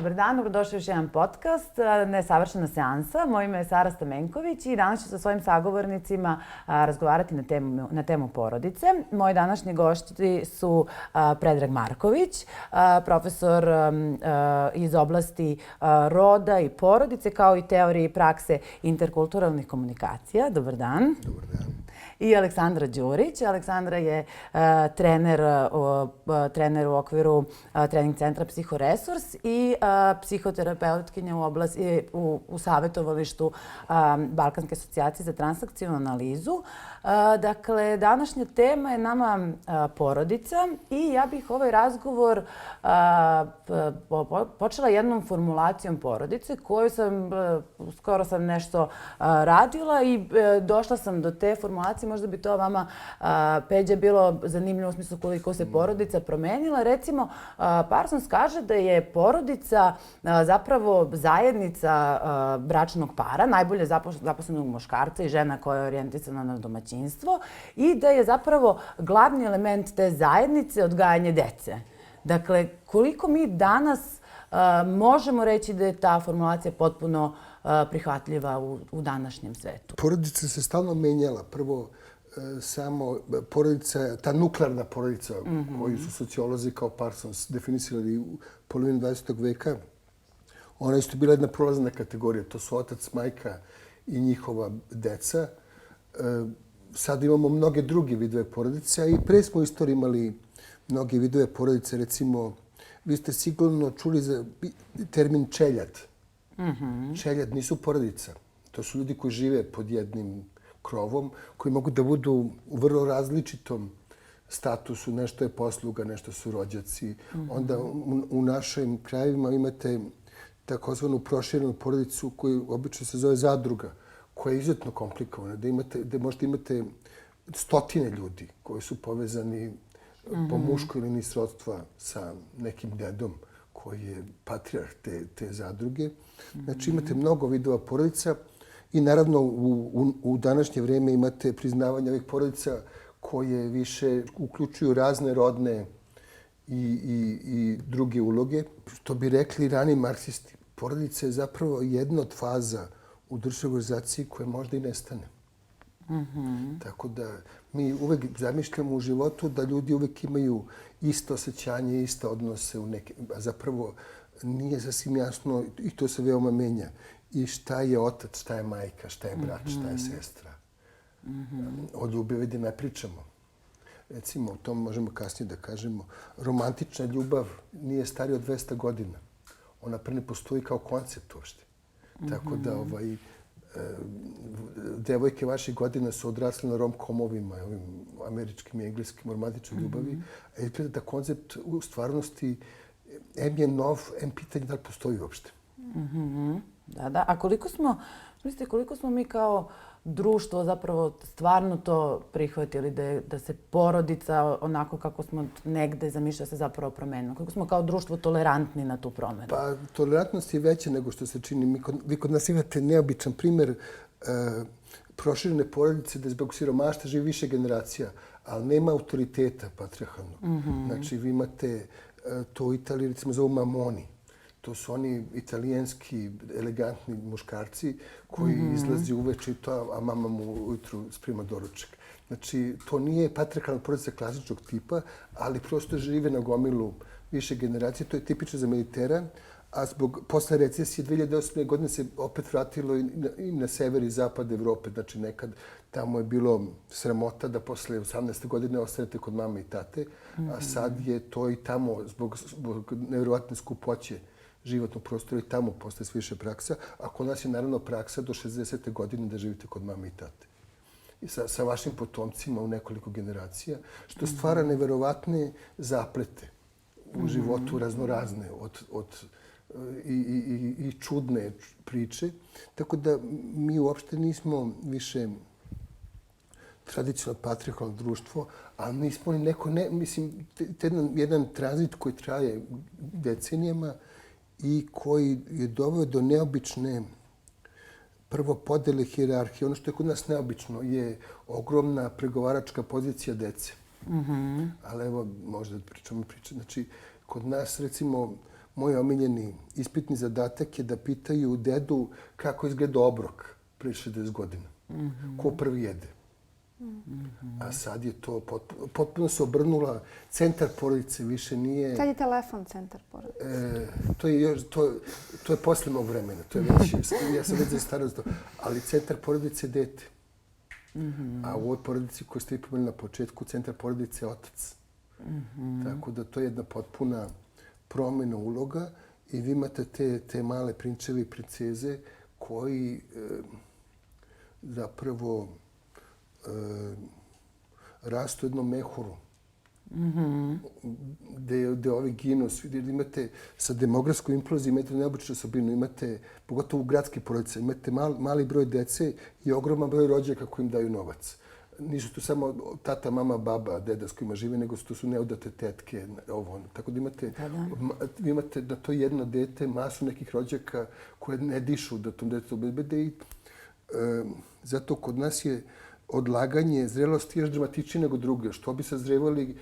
Dobar dan, dobrodošli u još jedan podcast, Nesavršena seansa. Moje ime je Sara Stamenković i danas ću sa svojim sagovornicima razgovarati na temu porodice. Moji današnji gosti su Predrag Marković, profesor iz oblasti roda i porodice, kao i teorije i prakse interkulturalnih komunikacija. Dobar dan. Dobar dan. I Aleksandra Đurić. Aleksandra je trener u okviru trening centra Psihoresurs i psihoterapeutkinja u savjetovalištu Balkanske asocijacije za transakcionu analizu. Dakle, današnja tema je nama porodica i ja bih ovaj razgovor počela jednom formulacijom porodice koju skoro sam nešto radila i došla sam do te formulacije. Možda bi to vama, Peđa, bilo zanimljivo u smislu koliko se porodica promenila. Recimo, Parsons kaže da je porodica zapravo zajednica bračnog para, najbolje zaposlenog muškarca i žena koja je orijentisana na domaćinstvo i da je zapravo glavni element te zajednice odgajanje dece. Dakle, koliko mi danas možemo reći da je ta formulacija potpuno prihvatljiva u današnjem svetu? Porodica se stalno menjala. Prvo, samo porodica, ta nuklearna porodica koju su sociolozi kao Parsons definisali u polovini 20. veka, ona isto bila jedna prolazna kategorija. To su otac, majka i njihova deca. Sad imamo mnoge druge vidove porodice, a i pre smo u istoriji imali mnoge vidove porodice. Recimo, vi ste sigurno čuli za termin čeljad. Čeljad nisu porodica. To su ljudi koji žive pod jednim krovom, koji mogu da budu u vrlo različitom statusu. Nešto je posluga, nešto su rođaci. Onda u našim krajevima imate takozvanu proširenu porodicu koju obično se zove zadruga, koja je izuzetno komplikovana. Da možda imate stotine ljudi koji su povezani po muškoj liniji srodstva sa nekim dedom koji je patrijarh te zadruge. Znači imate mnogo vidova porodica i naravno u današnje vrijeme imate priznavanje ovih porodica koje više uključuju razne rodne i druge uloge. Što bi rekli rani marksisti, porodica je zapravo jedna od faza u društvenoj organizaciji koja možda i nestane. Tako da mi uvek zamišljamo u životu da ljudi uvek imaju isto osjećanje, iste odnose a zapravo nije sasvim jasno i to se veoma menja. I šta je otac, šta je majka, šta je brat, šta je sestra. O ljubavi da ne pričamo. Recimo, o tom možemo kasnije da kažemo. Romantična ljubav nije starija od 200 godina. Ona pre ne postoji kao koncept uopšte. Tako da devojke vaših godina su odrasle na rom-komovima, ovim američkim i engleskim romantičnoj ljubavi. A izgleda da koncept u stvarnosti em je nov, em pitanje da li postoji uopšte. Da. A koliko smo mi kao društvo zapravo stvarno to prihvatili, da se porodica onako kako smo negde zamišljali se zapravo promenilo? Koliko smo kao društvo tolerantni na tu promenu? Pa, tolerantnost je veća nego što se čini. Vi kod nas imate neobičan primjer proširene porodice da zbog siromaštva živi više generacija, ali nema autoriteta patrijarhalnog. Znači, vi imate to u Italiji, recimo, zovu mamoni. To su oni italijanski, elegantni muškarci koji izlazi uveče i to, a mama mu ujutru sprema doručak. Znači, to nije patrijarhalna porodica klasičnog tipa, ali prosto žive na gomilu više generacije. To je tipično za Mediteran, a posle recesije 2008. godine se opet vratilo i na sever i zapad Evrope. Znači, nekad tamo je bilo sramota da posle 18. godine ostanete kod mame i tate, a sad je to i tamo zbog nevjerovatne skupoće životnog prostora i tamo postaje sve više praksa. A kod nas je naravno praksa do 60. godine da živite kod mame i tate. I sa vašim potomcima u nekoliko generacija, što stvara neverovatne zaplete u životu raznorazne i čudne priče. Tako da mi uopšte nismo više tradicionalno patrijarhalno društvo, ali nismo ni mislim, jedan tranzit koji traje decenijama i koji je doveo do neobične prvo podele hijerarhije. Ono što je kod nas neobično je ogromna pregovaračka pozicija dece. Ali evo, možda pričamo. Znači, kod nas, recimo, moj omiljeni ispitni zadatak je da pitaju dedu kako izgleda obrok pre 60 godina. Ko prvi jede. A sad je to potpuno se obrnula. Centar porodice više nije... Sad je telefon centar porodice. To je posle mog vremena. To je već, ja sam već za starost. Ali centar porodice je dete. A u ovoj porodici koju ste pomenuli na početku, centar porodice je otac. Tako da to je jedna potpuna promjena uloga i vi imate te male prinčevi i princeze koji zapravo rastu u jednom mehuru. Gde ovi ginu, imate sa demografskom implozijom, imate neobičnu osobinu, imate, pogotovo u gradskih porodica, imate mali broj dece i ogroman broj rođaka koji im daju novac. Nisu tu samo tata, mama, baba, deda s kojima žive, nego to su neudate tetke, ovo. Tako da imate na to jedno dete masu nekih rođaka koje ne dišu da tom detetu obezbede i zato kod nas je odlaganje zrelosti još dramatičnije nego druge. Što bi sazrevali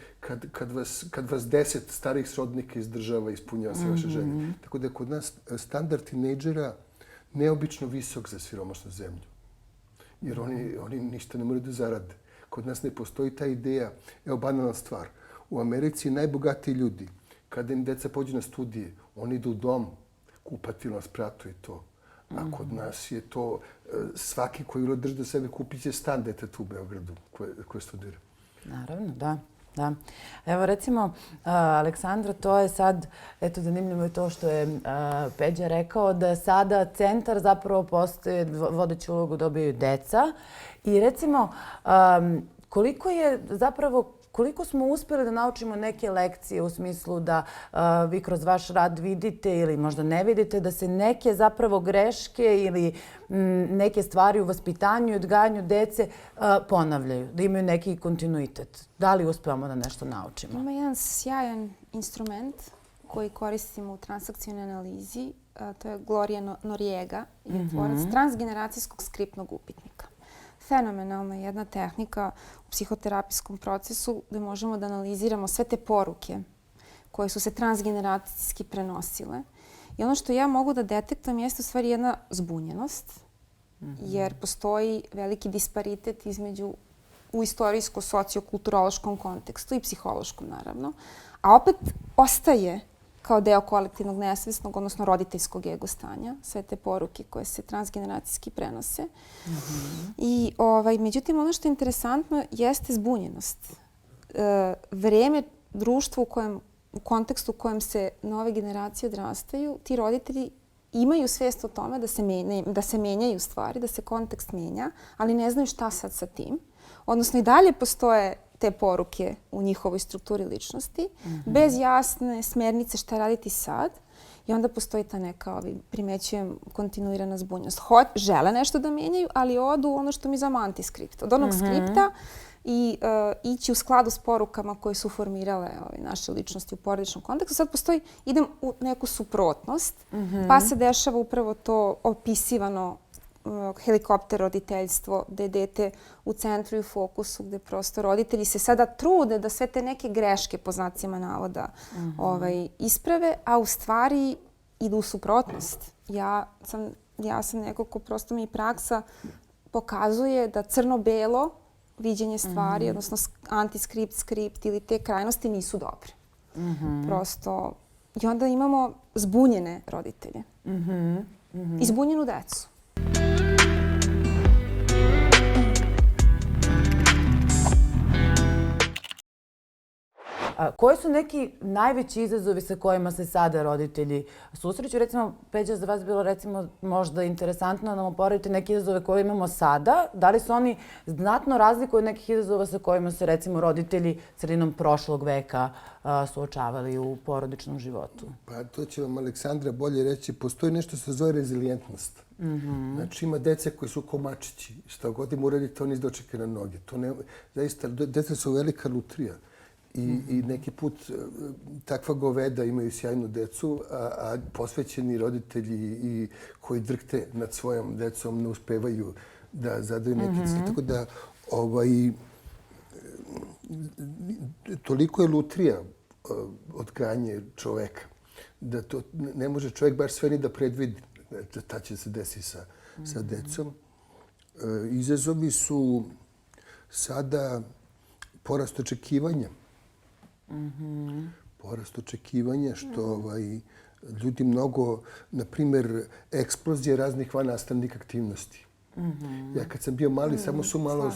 kad vas 10 starih srodnika izdržava i ispunjava sve vaše želje. Tako da je kod nas standard tinejdžera neobično visok za siromašnu zemlju. Jer oni ništa ne moraju da zarade. Kod nas ne postoji ta ideja. Evo, banalna stvar. U Americi najbogatiji ljudi, kada im deca pođu na studije, oni idu u dom, kupatilo, spratu i to. A kod nas je to svaki koji drži do sebe kupit će stan detetu u Beogradu koje studira. Naravno, da. Da. Evo recimo, Aleksandra, to je sad, eto zanimljivo je to što je Peđa rekao, da sada centar zapravo postoje, vodeću ulogu dobiju deca. I recimo, koliko smo uspjeli da naučimo neke lekcije u smislu da vi kroz vaš rad vidite ili možda ne vidite da se neke zapravo greške ili neke stvari u vaspitanju i odgajanju dece ponavljaju, da imaju neki kontinuitet. Da li uspevamo da nešto naučimo? Ima jedan sjajan instrument koji koristimo u transakcionalnoj analizi. To je Gloria Noriega, je tvorac transgeneracijskog skriptnog upitnika. Fenomenalna jedna tehnika u psihoterapijskom procesu gdje možemo da analiziramo sve te poruke koje su se transgeneracijski prenosile. I ono što ja mogu da detektujem jeste u stvari jedna zbunjenost, jer postoji veliki disparitet između u istorijsko-sociokulturološkom kontekstu i psihološkom, naravno. A opet ostaje kao deo kolektivnog nesvesnog, odnosno roditeljskog ego stanja, sve te poruke koje se transgeneracijski prenose. I, međutim, ono što je interesantno jeste zbunjenost. Vreme društva u kontekstu u kojem se nove generacije odrastaju, ti roditelji imaju svijest o tome da se menjaju stvari, da se kontekst menja, ali ne znaju šta sad sa tim. Odnosno i dalje postoje te poruke u njihovoj strukturi ličnosti, bez jasne smernice šta raditi sad. I onda postoji ta neka, primećujem, kontinuirana zbunjenost. Žele nešto da menjaju, ali odu ono što mi zovemo antiskript. Od onog skripta i ići u skladu s porukama koje su formirale naše ličnosti u porodičnom kontekstu. Sad idem u neku suprotnost, pa se dešava upravo to opisivano helikopter roditeljstvo, gde je dete u centru i u fokusu, gde prosto roditelji se sada trude da sve te neke greške, po znacima navoda, isprave, a u stvari idu u suprotnost. Ja sam neko ko prosto mi praksa pokazuje da crno-belo viđenje stvari, odnosno antiskript, skript ili te krajnosti nisu dobre. Prosto. I onda imamo zbunjene roditelje. I zbunjenu decu. Koji su neki najveći izazovi sa kojima se sada roditelji susreću? Recimo, Peđa, za vas bilo recimo možda interesantno da nam oporedite neke izazove koje imamo sada. Da li su oni znatno razlikuju od nekih izazova sa kojima se recimo roditelji sredinom prošlog veka suočavali u porodičnom životu? Pa to će vam Aleksandra bolje reći. Postoji nešto što se zove rezilijentnost. Znači ima dece koji su komačići. Šta god im uradite, oni izdočeke na noge. Zaista, deca su velika lutrija. I neki put takva goveda imaju sjajnu decu, a posvećeni roditelji i koji drhte nad svojom decom ne uspevaju da zadaju neki cilj. Tako da toliko je lutrija odgajanje čoveka da to ne može čovjek baš sve ni da predvidi šta će se desiti sa decom. Izazovi su sada porast očekivanja. Porast očekivanja što ljudi mnogo, na primjer, eksplozije raznih vannastavnih aktivnosti. Ja kad sam bio mali, samo su malo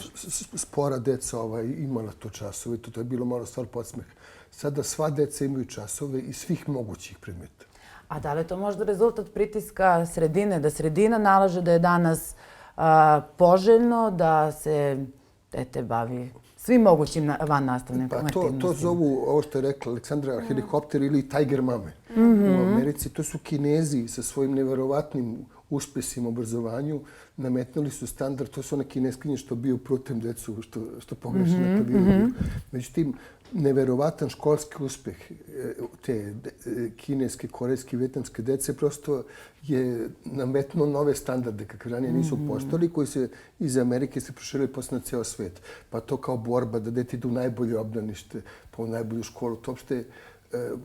spora deca imala to časove. To je bilo malo stvar podsmeh. Sada sva deca imaju časove i svih mogućih predmeta. A da li je to možda rezultat pritiska sredine? Da sredina nalaže da je danas poželjno da se dete bavi svim mogućim vannastavnim aktivnostima? To zovu, ovo što je rekla Aleksandra, helikopter ili Tiger mame. U Americi to su Kinezi sa svojim neverovatnim uspesima u obrazovanju nametnuli su standard. To su one kineskinje što bio protiv decu, što pogrešno naklaviraju. Međutim, neverovatan školski uspeh te kineske, korejske, vijetnamske dece prosto je nametnuo nove standarde kakve ranije nisu postojali, koji se iz Amerike se proširili posle na ceo svet. Pa to kao borba da dete idu u najbolje obdanište, pa u najbolju školu. To uopšte,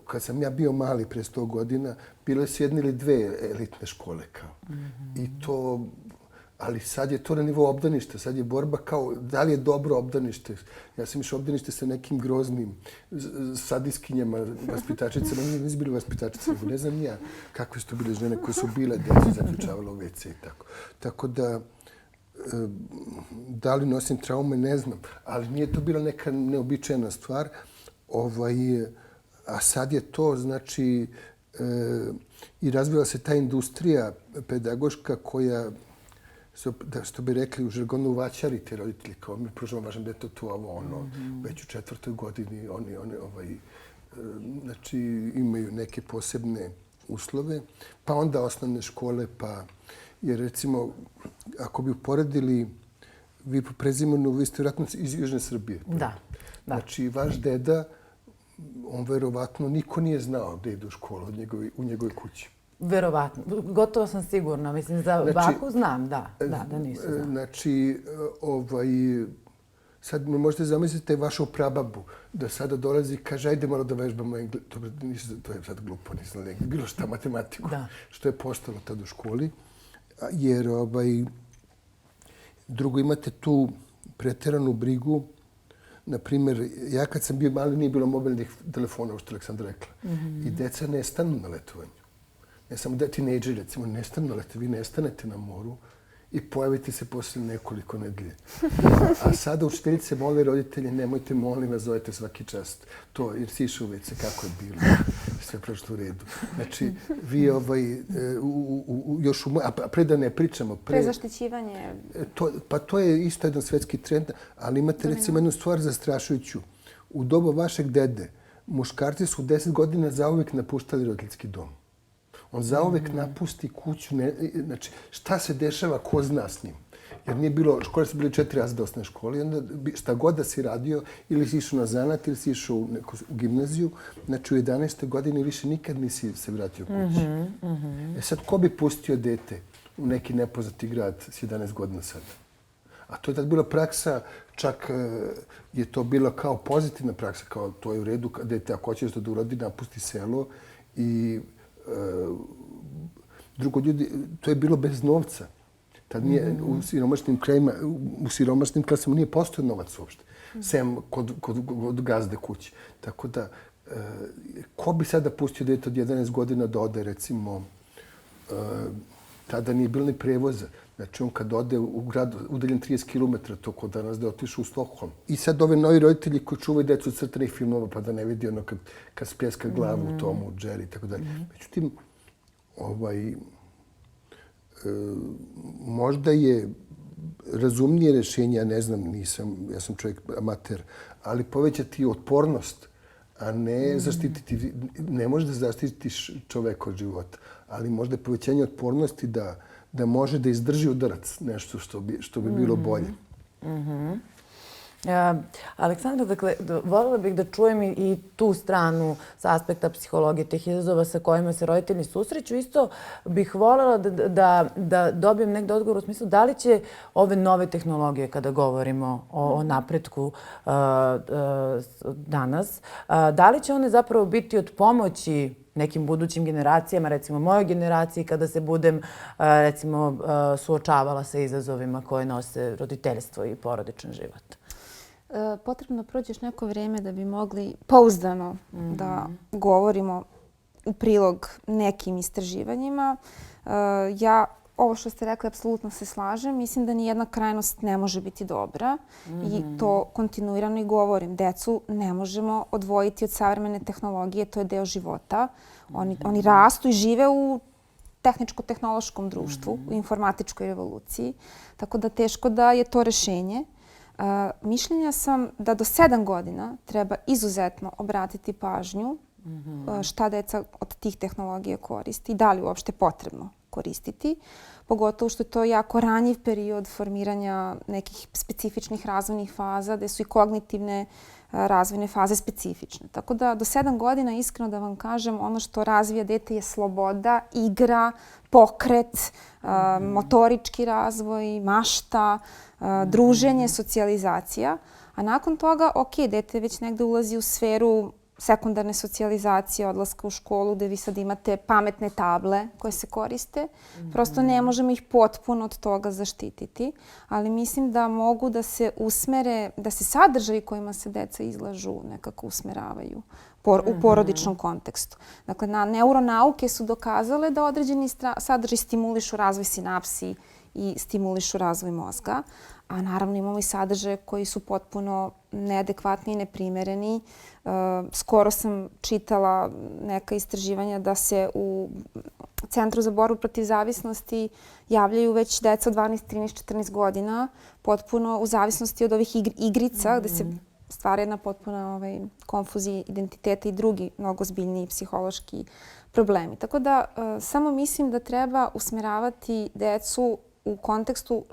kad sam ja bio mali pre 100 godina, bile su jedne ili dve elitne škole kao. I to, ali sad je to na nivou obdaništa. Sad je borba kao da li je dobro obdanište. Ja sam išao obdanište sa nekim groznim sadiskinjama, vaspitačicama. Nisu bili vaspitačice, nego ne znam ja kakve su to bile žene koje su bile djeca zaključavale u WC i tako. Tako da, da li nosim traume, ne znam. Ali nije to bila neka neobičajna stvar. A sad je to, znači, i razvila se ta industrija pedagoška koja, što bi rekli u žargonu, vaćari te roditelji, kao mi pružamo vašem detetu ovo, već u 4. godini oni znači, imaju neke posebne uslove, pa onda osnovne škole, pa, jer recimo, ako bi uporedili, vi po prezimenu, vi ste vjerojatno iz Južne Srbije. Da. Znači, vaš deda, on verovatno niko nije znao da ide u školu u njegovoj kući. Verovatno. Gotovo sam sigurna. Mislim, za baku znam, da nisu znao. Znači, sad možete zamisliti vašu prababu da sada dolazi i kaže ajde malo da vežbamo to je sad glupo, nisam bilo šta matematiku, što je postalo tad u školi. Jer drugo, imate tu preteranu brigu. Naprimjer, ja kad sam bio mali nije bilo mobilnih telefona, što je Aleksandra rekla. I deca ne stanu na letovanju. Ne samo da tinejdžeri, recimo, ne stanu na letovanju. Vi ne stanete na moru i pojavite se posle nekoliko nedelje. A sada učiteljice mole roditelje, nemojte, molim vas, zovete svaki čas. To, jer si išao već kako je bilo. Sve prošlo u redu. Znači, vi još a pre da ne pričamo. Prezaštićivanje. Pa to je isto jedan svetski trend, ali imate recimo jednu stvar zastrašujuću. U doba vašeg dede, muškarci su 10 godina zauvek napuštali roditeljski dom. On zauvek napusti kuću. Znači, šta se dešava, ko zna s njim. Jer nije bilo, škole su bili 4 razreda osnovne škole, i onda šta god da si radio, ili si išao na zanat, ili si išao u gimnaziju, znači u 11. godini više nikad nisi se vratio kući. Sad, ko bi pustio dete u neki nepoznati grad s 11 godina sada? A to je tad bila praksa, čak je to bila kao pozitivna praksa, kao to je u redu, dete, ako hoćeš da uradi, napusti selo i drugo ljudi, to je bilo bez novca. Tad nije, u siromašnim krajima, u siromašnim klasama nije postojao novac uopšte. Sem kod gazde kuće. Tako da, ko bi sada pustio dete od 11 godina da ode, recimo, tada nije bilo ni prevoza. Znači, on kad ode u grad udaljen 30 km, to kod danas da je otišao u Stockholm. I sad ove novi roditelji koji čuvaju decu od crtanih filmova, pa da ne vidi ono kad spljeska glavu Tomu, Jerry i tako dalje. Međutim, možda je razumnije rješenje, ja ne znam, ja sam čovjek amater, ali povećati otpornost, a ne zaštititi, ne može da zaštitiš čoveka od života, ali možda je povećanje otpornosti da može da izdrži udarac, nešto što bi bilo bolje. Aleksandra, dakle, voljela bih da čujem i tu stranu sa aspekta psihologije, tih izazova sa kojima se roditelji susreću. Isto bih voljela da dobijem negdje odgovor u smislu da li će ove nove tehnologije, kada govorimo o napretku danas, da li će one zapravo biti od pomoći nekim budućim generacijama, recimo mojoj generaciji, kada se budem recimo suočavala sa izazovima koje nose roditeljstvo i porodičan život? Potrebno prođeš neko vrijeme da bi mogli pouzdano da govorimo u prilog nekim istraživanjima. Ja ovo što ste rekli, apsolutno se slažem. Mislim da nijedna krajnost ne može biti dobra i to kontinuirano i govorim. Decu ne možemo odvojiti od savremene tehnologije, to je deo života. Oni rastu i žive u tehničko-tehnološkom društvu, u informatičkoj revoluciji. Tako da teško da je to rešenje. Mišljenja sam da do 7 godina treba izuzetno obratiti pažnju šta deca od tih tehnologija koristi i da li uopšte potrebno koristiti. Pogotovo što je to jako ranjiv period formiranja nekih specifičnih razvojnih faza gde su i kognitivne razvojne faze specifične. Tako da do 7 godina, iskreno da vam kažem, ono što razvija dete je sloboda, igra, pokret, motorički razvoj, mašta, druženje, socijalizacija. A nakon toga, dete već negde ulazi u sferu sekundarne socijalizacije, odlaska u školu gde vi sad imate pametne table koje se koriste. Prosto ne možemo ih potpuno od toga zaštititi, ali mislim da mogu da se usmere, da se sadržaji kojima se deca izlažu nekako usmeravaju u porodičnom kontekstu. Dakle, neuronauke su dokazale da određeni sadržaji stimulišu razvoj sinapsi i stimulišu razvoj mozga. A naravno imamo i sadržaje koji su potpuno neadekvatni i neprimereni. Skoro sam čitala neka istraživanja da se u Centru za borbu protiv zavisnosti javljaju već deca od 12, 13, 14 godina potpuno u zavisnosti od ovih igrica gde se stvara jedna potpuna konfuzija identiteta i drugi mnogo zbiljniji psihološki problemi. Tako da samo mislim da treba usmeravati decu u kontekstu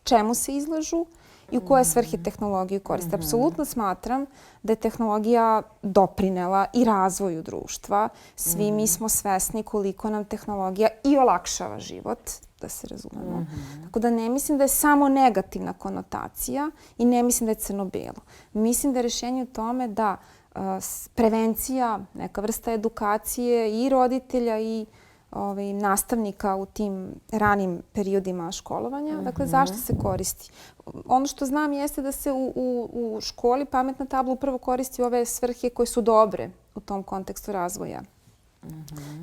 čemu se izlažu i u koje svrhe tehnologiju koriste. Apsolutno smatram da je tehnologija doprinela i razvoju društva. Svi mi smo svesni koliko nam tehnologija i olakšava život, da se razumemo. Tako da ne mislim da je samo negativna konotacija i ne mislim da je crno-belo. Mislim da je rešenje u tome da prevencija, neka vrsta edukacije i roditelja i nastavnika u tim ranim periodima školovanja. Dakle, zašto se koristi? Ono što znam jeste da se u školi pametna tabla upravo koristi u ove svrhe koje su dobre u tom kontekstu razvoja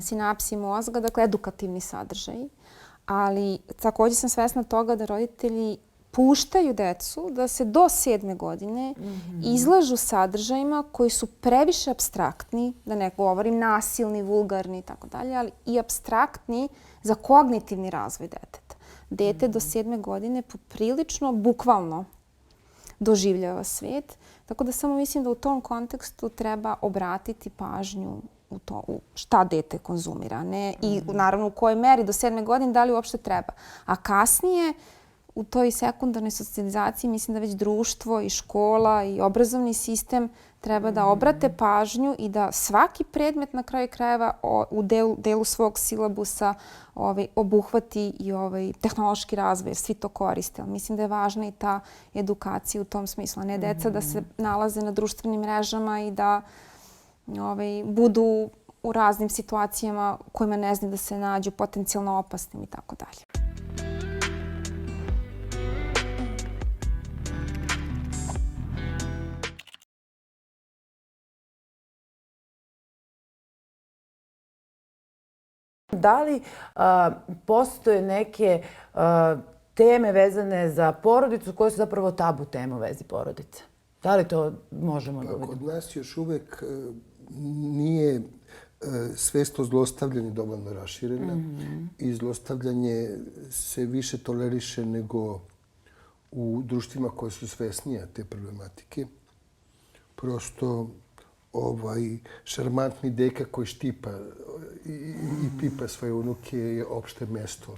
sinapsi mozga, dakle edukativni sadržaji. Ali također sam svesna toga da roditelji puštaju decu da se do 7. godine izlažu sadržajima koji su previše apstraktni, da ne govorim nasilni, vulgarni i tako dalje, ali i apstraktni za kognitivni razvoj deteta. Dete do 7. godine poprilično, bukvalno doživljava svet. Tako da samo mislim da u tom kontekstu treba obratiti pažnju u to šta dete konzumira. I naravno u kojoj meri do 7. godine, da li uopšte treba. A kasnije u toj sekundarnoj socijalizaciji mislim da već društvo i škola i obrazovni sistem treba da obrate pažnju i da svaki predmet na kraju krajeva u delu svog silabusa obuhvati i tehnološki razvoj, jer svi to koriste. Mislim da je važna i ta edukacija u tom smislu, a ne deca da se nalaze na društvenim mrežama i da budu u raznim situacijama kojima ne znaju da se nađu potencijalno opasnim i tako dalje. Da li postoje neke teme vezane za porodicu koje su zapravo tabu teme u vezi porodice? Da li to možemo da vidimo? Kod nas još uvek nije svest o zlostavljanju dovoljno raširena i zlostavljanje se više toleriše nego u društvima koje su svesnije te problematike. Prosto šarmantni deka koji štipa i pipa svoje unuke je opšte mesto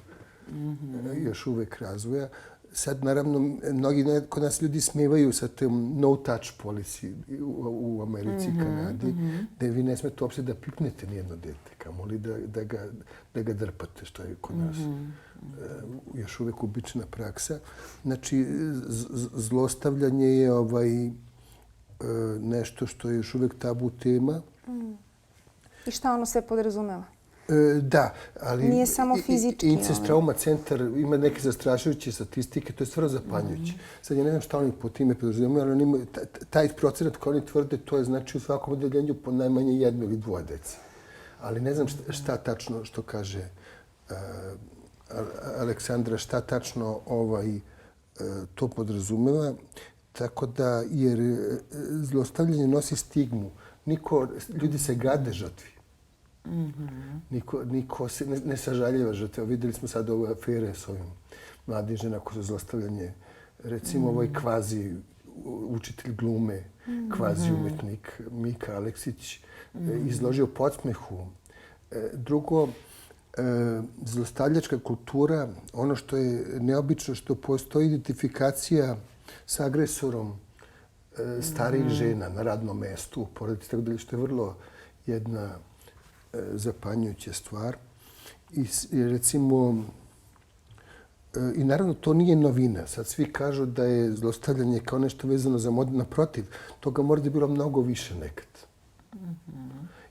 još uvek razvoja. Sad, naravno, mnogi kod nas ljudi smevaju sa tom no-touch policy u Americi i Kanadi, da vi ne smete uopšte da pipnete nijedno dete, kamoli da ga drpate, što je kod nas još uvek uobičajena praksa. Znači, zlostavljanje je nešto što je još uvek tabu tema. I šta ono sve podrazumeva? Da, ali Nije samo fizički. Incest Trauma Centar ima neke zastrašujuće statistike, to je stvarno zapanjujuće. Sad ja ne znam šta oni po time podrazumevaju, ali oni imaju, taj procenat koji oni tvrde, to je znači u svakom odeljenju po najmanje 1 ili 2 dece. Ali ne znam šta tačno što kaže Aleksandra, šta tačno to podrazumeva. Tako da, jer zlostavljanje nosi stigmu. Ljudi se gade žrtvi. Niko se ne sažaljeva žrtve. Vidjeli smo sad ove afere s ovim mladim ženama koje su zlostavljanje. Recimo ovaj kvazi učitelj glume, kvazi umetnik Mika Aleksić izložio podsmehu. Drugo, zlostavljačka kultura, ono što je neobično, što postoji identifikacija s agresorom starijih žena na radnom mestu, u porodici, tako da što je vrlo jedna zapanjujuća stvar. I recimo, i naravno to nije novina. Sad svi kažu da je zlostavljanje kao nešto vezano za mod. Naprotiv, toga možda je bilo mnogo više nekad.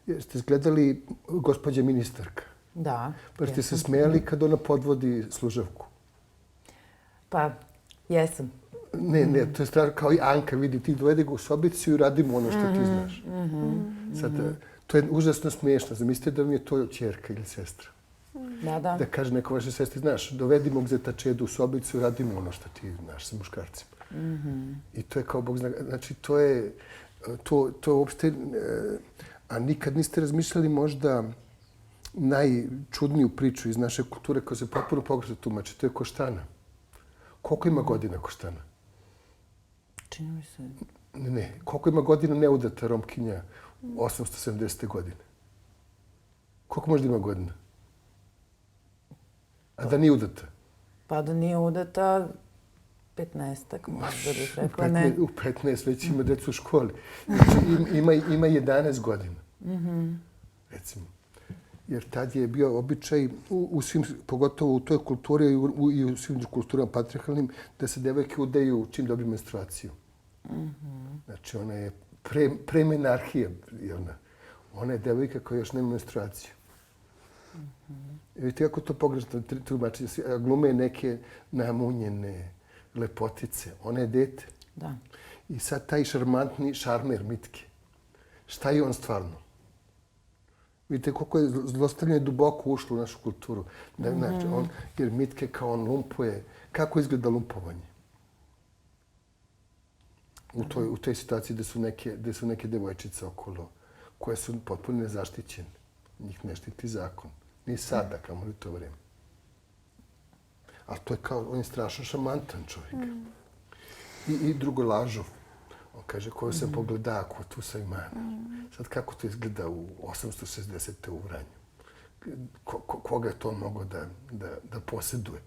Jeste gledali gospođa ministarka? Da. Pa ste se smijali kad ona podvodi služavku? Pa, jesam. Ne, to je stvar kao i Anka, vidi, ti dovede ga u sobicu i radimo ono što ti znaš. Sad, to je užasno smiješno. Zamislite da mi je to ćerka ili sestra. Da kaže neko vaše sestri, znaš, dovedimo Gzeta Čedu u sobicu i radimo ono što ti znaš sa muškarcima. I to je kao Bog zna. Znači, to je uopšte... A nikad niste razmišljali možda najčudniju priču iz naše kulture koja se potpuno pogrešno tumači. To je Koštana. Koliko ima godina Koštana? Čini mi se... Ne. Koliko ima godina neudata Romkinja 870. godine? Koliko možda ima godina? A da nije udata? Pa da nije udata 15-ak, možda bih rekla ne. U 15 već ima djecu u školi. Znači, ima 11 godina. Recimo. Jer tad je bio običaj, pogotovo u toj kulturi i u svim kulturama patriarhalnim, da se devojke udaju čim dobiju menstruaciju. Znači, ona je premenarhija. Ona je devojka koja još nema menstruaciju. Vidite kako to pogrešno tumači. Glume neke namunjene lepotice. Ona je dete. Da. I sad taj šarmantni šarmer Mitke. Šta je on stvarno? Vidite koliko je zlostavljanje duboko ušlo u našu kulturu. Znači, jer Mitke kao on lumpuje. Kako izgleda lumpovanje? U toj situaciji gde su neke devojčice okolo koje su potpuno nezaštićene. Njih ne štiti zakon. Ni sada, kamo li to vreme. A to je kao, on je strašno šamantan čovjek. I drugo lažov. On kaže, koju sam pogleda, ko tu sam imana. Sad kako to izgleda u 860. u Vranju? Koga je to mogao da posjeduje?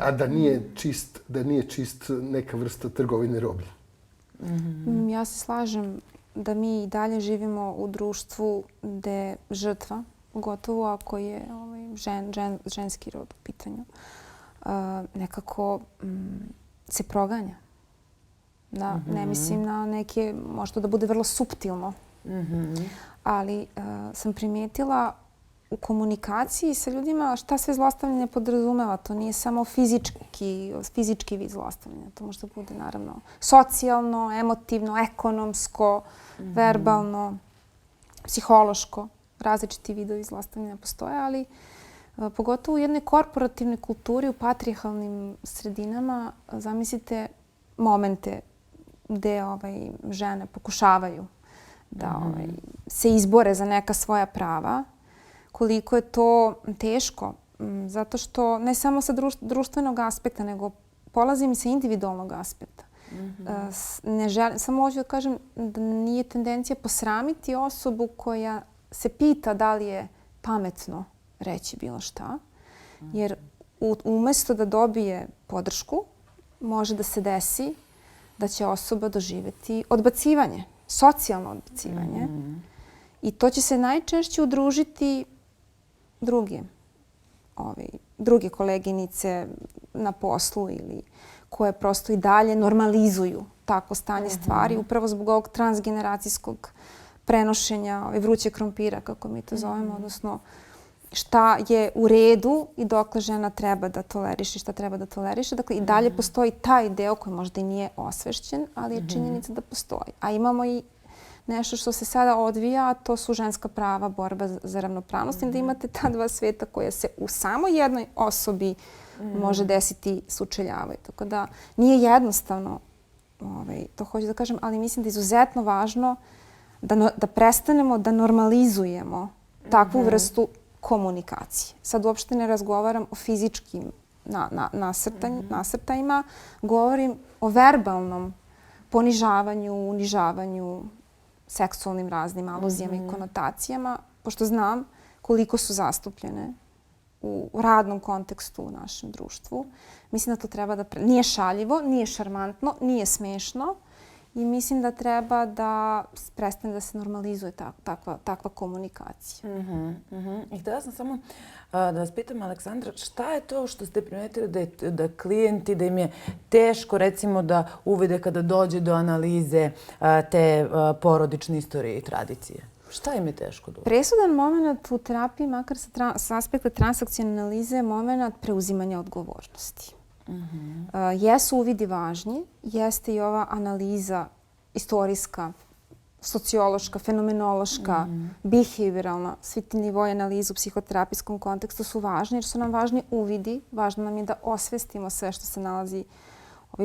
A da nije čist neka vrsta trgovine roblja. Ja se slažem da mi i dalje živimo u društvu gde žrtva, pogotovo ako je ženski rod u pitanju, nekako se proganja. Da, ne mislim na neke, možda da bude vrlo suptilno, ali sam primijetila u komunikaciji sa ljudima šta sve zlostavljanje podrazumeva. To nije samo fizički vid zlostavljanja. To može da bude naravno socijalno, emotivno, ekonomsko, verbalno, psihološko. Različiti vidovi zlostavljanja postoje, ali pogotovo u jednoj korporativnoj kulturi, u patrijarhalnim sredinama, zamislite momente gde žene pokušavaju da se izbore za neka svoja prava, koliko je to teško. Zato što ne samo sa društvenog aspekta, nego polazim i sa individualnog aspekta. Samo hoću da kažem da nije tendencija posramiti osobu koja se pita da li je pametno reći bilo šta. Jer umjesto da dobije podršku, može da se desi da će osoba doživjeti odbacivanje, socijalno odbacivanje. I to će se najčešće udružiti druge koleginice na poslu ili koje prosto i dalje normalizuju tako stanje stvari upravo zbog ovog transgeneracijskog prenošenja vruće krompira, kako mi to zovemo, odnosno šta je u redu i dokle žena treba da toleriše, šta treba da toleriše. Dakle, i dalje postoji taj deo koji možda i nije osvešćen, ali je činjenica da postoji. A imamo i nešto što se sada odvija, a to su ženska prava, borba za ravnopravnost. I da imate ta dva sveta koja se u samo jednoj osobi može desiti sučeljavaju. Tako da nije jednostavno, to hoću da kažem, ali mislim da je izuzetno važno da prestanemo da normalizujemo takvu vrstu komunikacije. Sad uopšte ne razgovaram o fizičkim nasrtajima, govorim o verbalnom ponižavanju, unižavanju, seksualnim raznim aluzijama i konotacijama, pošto znam koliko su zastupljene u radnom kontekstu u našem društvu. Mislim da to treba da... Nije šaljivo, nije šarmantno, nije smešno i mislim da treba da prestane da se normalizuje takva komunikacija. I htjela sam samo da vas pitam, Aleksandra, šta je to što ste primetili da klijenti, da im je teško recimo da uvide kada dođe do analize te porodične istorije i tradicije? Šta im je teško da uvide? Presudan moment u terapiji, makar sa aspekta transakcione analize, je moment preuzimanja odgovornosti. Jesu uvidi važni, jeste i ova analiza istorijska, sociološka, fenomenološka, behavioralna, svi ti nivoji analize u psihoterapijskom kontekstu su važni jer su nam važni uvidi, važno nam je da osvestimo sve što se nalazi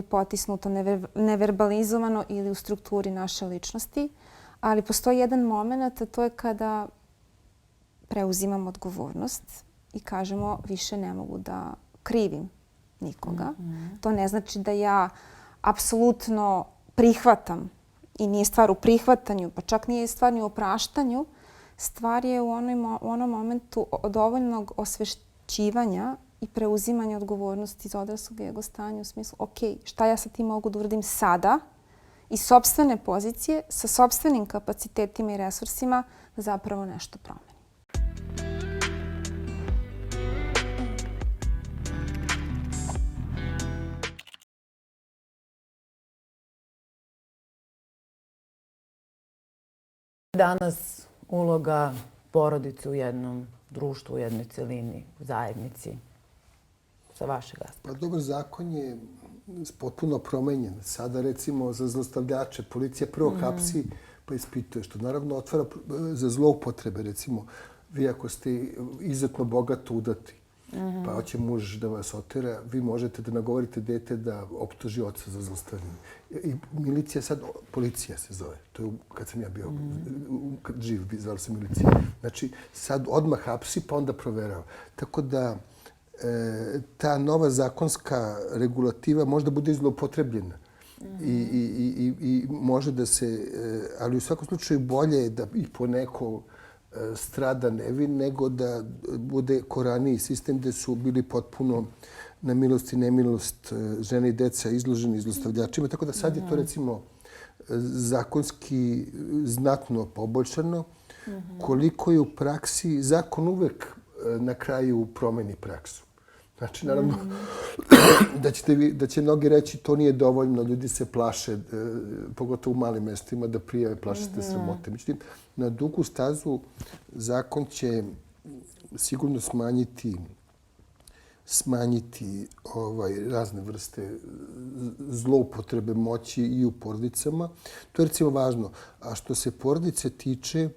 potisnuto, neverbalizovano ili u strukturi naše ličnosti. Ali postoji jedan moment, a to je kada preuzimamo odgovornost i kažemo više ne mogu da krivim nikoga. To ne znači da ja apsolutno prihvatam i nije stvar u prihvatanju, pa čak nije stvar ni u opraštanju. Stvar je u onom momentu dovoljnog osvešćivanja i preuzimanja odgovornosti iz odraslog ego stanja u smislu ok, šta ja sa tim mogu da uradim sada iz sopstvene pozicije, sa sopstvenim kapacitetima i resursima da zapravo nešto promenim. Danas uloga porodice u jednom društvu, u jednoj celini, u zajednici, sa vašeg aspekta? Pa dobar zakon je potpuno promenjen. Sada recimo za zlostavljače policija prvo hapsi pa ispituje, što naravno otvara za zloupotrebe. Recimo, vi ako ste izuzetno bogato udati, pa hoće muž da vas otera, vi možete da nagovorite dete da optuži oca za zlostavljanje. I milicija sad, policija se zove. To je kad sam ja bio živ, zvali se milicija. Znači, sad odmah hapsi pa onda proverava. Tako da ta nova zakonska regulativa možda bude zloupotrebljena. I može da se, ali u svakom slučaju bolje je da i poneko strada nevin nego da bude koraniji sistem gde su bili potpuno na milost i nemilost žene i deca izloženi zlostavljačima. Tako da sad je to recimo zakonski znatno poboljšano. Koliko je u praksi, zakon uvek na kraju promeni praksu. Znači, naravno, da će mnogi reći to nije dovoljno, ljudi se plaše, pogotovo u malim mestima, da prijave, plaše se sramote. Međutim, na dugu stazu zakon će sigurno smanjiti razne vrste zloupotrebe moći i u porodicama. To je recimo važno. A što se porodice tiče,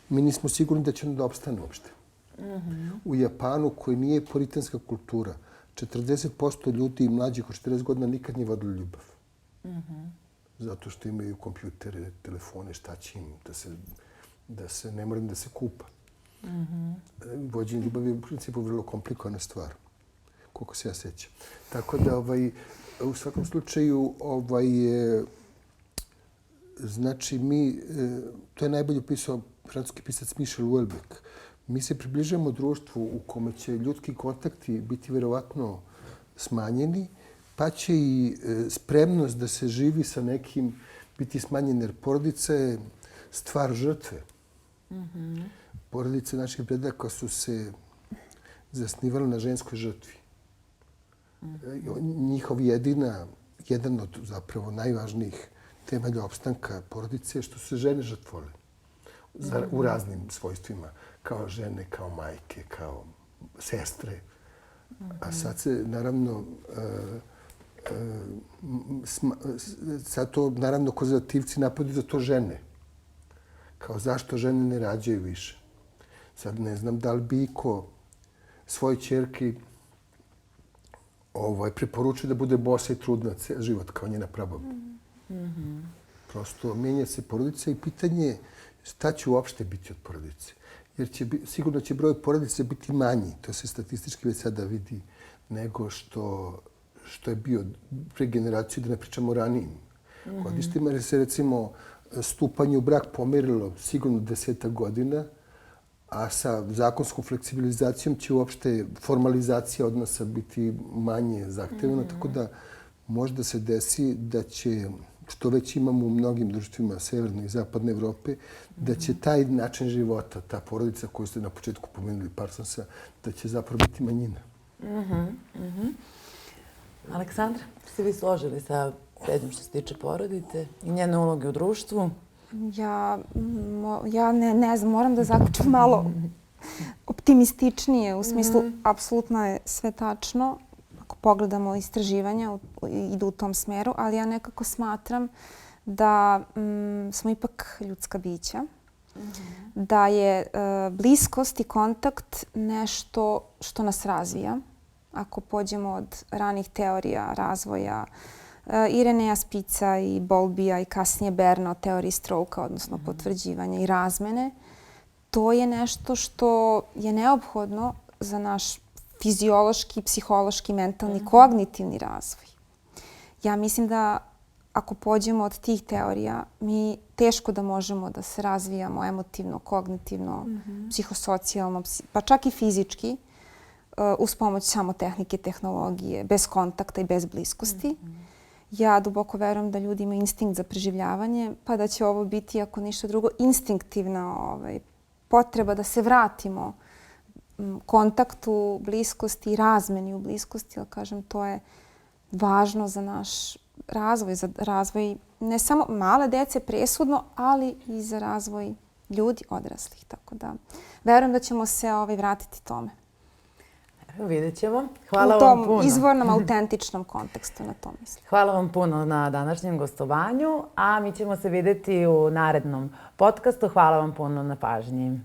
mi nismo sigurni da će ono da opstane uopšte. U Japanu, koji nije puritanska kultura, 40% ljudi mlađih od 40 godina nikad nije vodili ljubav. Zato što imaju kompjutere, telefone, šta će im, da se ne moraju da se kupa. Vođenje ljubavi je u principu vrlo komplikovana stvar, koliko se ja sećam. Tako da, u svakom slučaju, znači mi, to je najbolje opisao francuski pisac Michel Houellebecq. Mi se približujemo društvu u kome će ljudski kontakti biti vjerovatno smanjeni, pa će i spremnost da se živi sa nekim biti smanjena, jer porodica je stvar žrtve. Porodice naših predaka su se zasnivale na ženskoj žrtvi. Njihov jedan od zapravo najvažnijih temelja opstanka porodice je što su se žene žrtvovale u raznim svojstvima, kao žene, kao majke, kao sestre. A sad se, naravno, sad to, naravno, konzervativci napadaju za to žene. Kao zašto žene ne rađaju više. Sad ne znam da li bi iko svojoj ćerki preporučio da bude bosa i trudna ceo život kao njena prababa. Prosto mijenja se porodica i pitanje je šta će uopšte biti od porodice. Jer sigurno će broj porodice biti manji, to se statistički već sada vidi, nego što je bio pre generaciju, da ne pričamo o ranijim godištima, jer se recimo stupanje u brak pomerilo sigurno 10 godina, a sa zakonskom fleksibilizacijom će uopšte formalizacija odnosa biti manje zahtevana, tako da možda se desi da će, što već imamo u mnogim društvima Severne i Zapadne Evrope, da će taj način života, ta porodica koju ste na početku pomenuli Parsonsa, da će zapravo biti manjina. Aleksandra, ste vi složili sa Peđom što se tiče porodice i njene uloge u društvu? Ja ne znam, moram da zaključim malo optimističnije. U smislu, apsolutno je sve tačno. Ako pogledamo istraživanja, idu u tom smeru, ali ja nekako smatram da smo ipak ljudska bića. Da je bliskost i kontakt nešto što nas razvija. Ako pođemo od ranih teorija razvoja i Renéa Spitza i Bowlbya i kasnije Berna o teoriji Stroka, odnosno potvrđivanja i razmene, to je nešto što je neophodno za naš fiziološki, psihološki, mentalni, kognitivni razvoj. Ja mislim da ako pođemo od tih teorija, mi teško da možemo da se razvijamo emotivno, kognitivno, psihosocijalno, pa čak i fizički, uz pomoć samo tehnike, tehnologije, bez kontakta i bez bliskosti. Ja duboko verujem da ljudi imaju instinkt za preživljavanje, pa da će ovo biti, ako ništa drugo, instinktivna potreba da se vratimo kontaktu, bliskosti i razmeni u bliskosti. Ali kažem, to je važno za naš razvoj, za razvoj ne samo male dece presudno, ali i za razvoj ljudi, odraslih. Tako da verujem da ćemo se vratiti tome. Vidjet ćemo. Hvala vam puno. U tom izvornom, autentičnom kontekstu, na to mislim. Hvala vam puno na današnjem gostovanju, a mi ćemo se vidjeti u narednom podcastu. Hvala vam puno na pažnji.